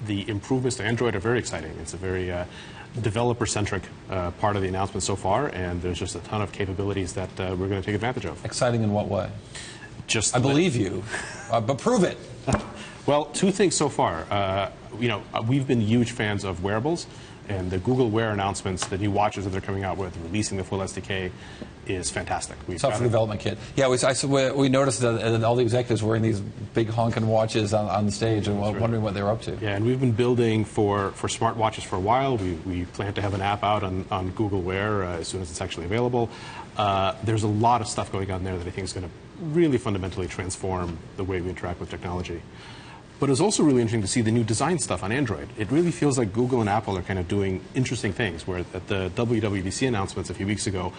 the improvements to Android are very exciting. It's a very developer-centric part of the announcement so far, and there's just a ton of capabilities that we're going to take advantage of. Exciting in what way? Just I believe you, but prove it. Well, two things so far. We've been huge fans of wearables, and the Google Wear announcements, the new watches that they're coming out with, releasing the full SDK, is fantastic. Software development kit. Yeah, we noticed that all the executives wearing these big honking watches on the stage and wondering what they were up to. Yeah, and we've been building for smartwatches for a while. We plan to have an app out on Google Wear as soon as it's actually available. There's a lot of stuff going on there that I think is going to really fundamentally transform the way we interact with technology. But it's also really interesting to see the new design stuff on Android. It really feels like Google and Apple are kind of doing interesting things, where at the WWDC announcements a few weeks ago,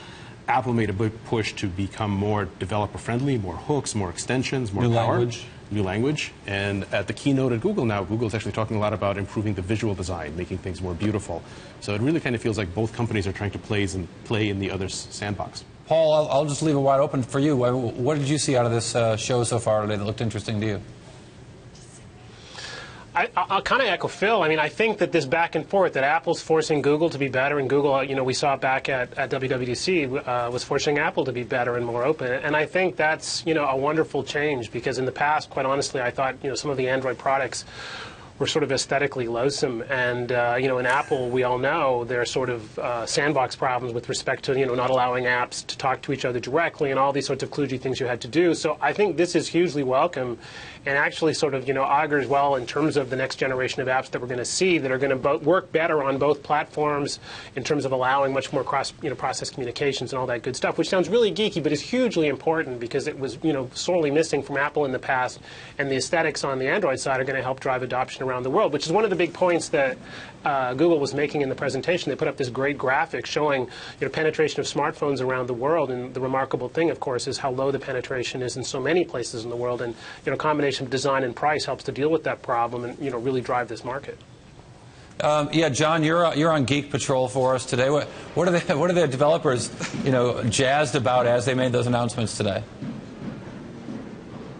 Apple made a big push to become more developer-friendly, more hooks, more extensions, more power. New language. And at the keynote at Google now, Google's actually talking a lot about improving the visual design, making things more beautiful. So it really kind of feels like both companies are trying to play in the other's sandbox. Paul, I'll just leave it wide open for you. What did you see out of this show so far today that looked interesting to you? I'll kind of echo Phil. I mean, I think that this back and forth, that Apple's forcing Google to be better, and Google, we saw it back at WWDC, was forcing Apple to be better and more open. And I think that's, a wonderful change, because in the past, quite honestly, I thought, some of the Android products were sort of aesthetically loathsome. And, in Apple, we all know there are sort of sandbox problems with respect to, not allowing apps to talk to each other directly and all these sorts of kludgy things you had to do. So I think this is hugely welcome and actually sort of, augurs well in terms of the next generation of apps that we're going to see that are going to work better on both platforms in terms of allowing much more process communications and all that good stuff, which sounds really geeky, but is hugely important because it was, sorely missing from Apple in the past. And the aesthetics on the Android side are going to help drive adoption around the world, which is one of the big points that Google was making in the presentation. They put up this great graphic showing penetration of smartphones around the world, and the remarkable thing, of course, is how low the penetration is in so many places in the world. And a combination of design and price helps to deal with that problem and really drive this market. Yeah, John, you're on Geek Patrol for us today. What are the developers jazzed about as they made those announcements today?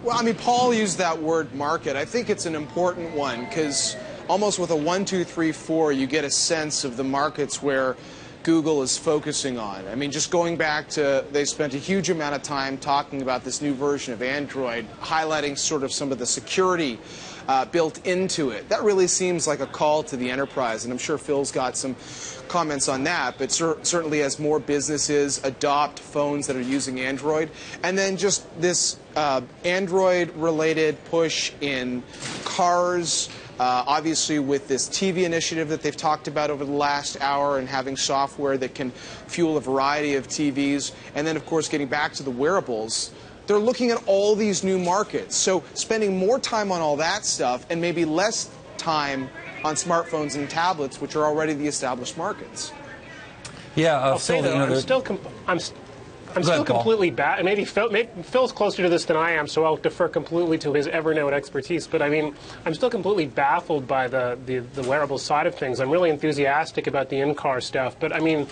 Well, I mean, Paul used that word market. I think it's an important one because almost with a 1, 2, 3, 4, you get a sense of the markets where Google is focusing on. I mean, just going back to, they spent a huge amount of time talking about this new version of Android, highlighting sort of some of the security built into it. That really seems like a call to the enterprise, and I'm sure Phil's got some comments on that, but certainly as more businesses adopt phones that are using Android, and then just this Android-related push in cars, obviously with this TV initiative that they've talked about over the last hour and having software that can fuel a variety of TVs, and then of course getting back to the wearables, they're looking at all these new markets. So spending more time on all that stuff and maybe less time on smartphones and tablets, which are already the established markets. Yeah, I'll say that I'm still completely maybe Phil's closer to this than I am, so I'll defer completely to his Evernote expertise. But I mean, I'm still completely baffled by the wearable side of things. I'm really enthusiastic about the in-car stuff, but I mean,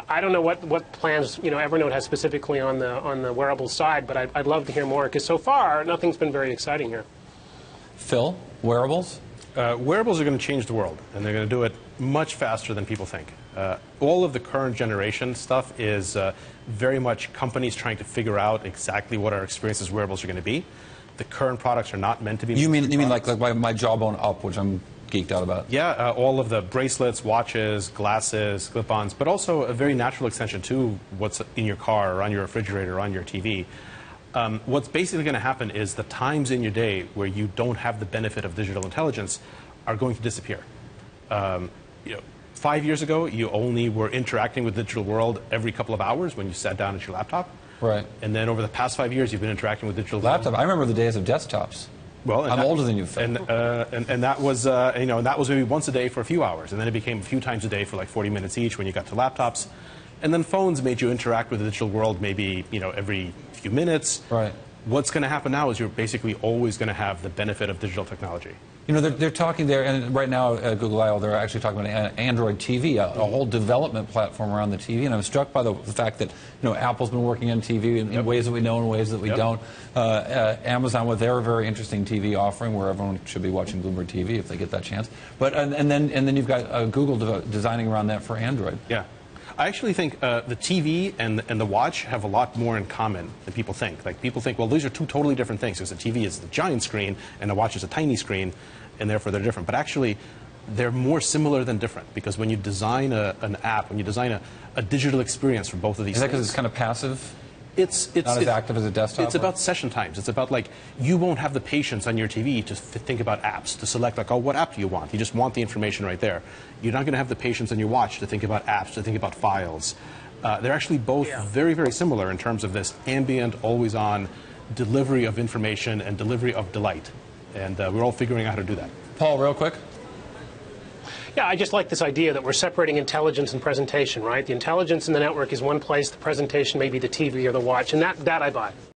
I don't know what plans Evernote has specifically on the wearable side. But I'd love to hear more because so far nothing's been very exciting here. Phil, wearables? Wearables are going to change the world, and they're going to do it much faster than people think. All of the current generation stuff is very much companies trying to figure out exactly what our experiences wearables are going to be. The current products are not meant to be. You mean like my Jawbone Up, which I'm geeked out about? Yeah, all of the bracelets, watches, glasses, clip-ons, but also a very natural extension to what's in your car or on your refrigerator or on your TV. What's basically going to happen is the times in your day where you don't have the benefit of digital intelligence are going to disappear. 5 years ago, you only were interacting with the digital world every couple of hours when you sat down at your laptop. Right. And then over the past 5 years, you've been interacting with digital laptop. I remember the days of desktops. Well, I'm older than you, Phil. And that was and that was maybe once a day for a few hours, and then it became a few times a day for like 40 minutes each when you got to laptops. And then phones made you interact with the digital world maybe every few minutes. Right. What's going to happen now is you're basically always going to have the benefit of digital technology. You know, they're talking there, and right now at Google I/O, they're actually talking about Android TV, a whole development platform around the TV. And I'm struck by the fact that, you know, Apple's been working on TV in ways that we know and ways that we don't. Amazon with their very interesting TV offering, where everyone should be watching Bloomberg TV if they get that chance. But and then you've got Google designing around that for Android. Yeah. I actually think the TV and the watch have a lot more in common than people think. Like, people think, well, these are two totally different things, because the TV is the giant screen and the watch is a tiny screen, and therefore they're different. But actually, they're more similar than different, because when you design an app, when you design a digital experience for both of these Is that things, because it's kind of passive? It's not as active as a desktop? It's about session times. It's about, like, you won't have the patience on your TV to think about apps, to select, like, oh, what app do you want? You just want the information right there. You're not going to have the patience on your watch to think about apps, to think about files. They're actually both very, very similar in terms of this ambient, always-on delivery of information and delivery of delight. And we're all figuring out how to do that. Paul, real quick. Yeah, I just like this idea that we're separating intelligence and presentation, right? The intelligence in the network is one place, the presentation may be the TV or the watch, and that I buy.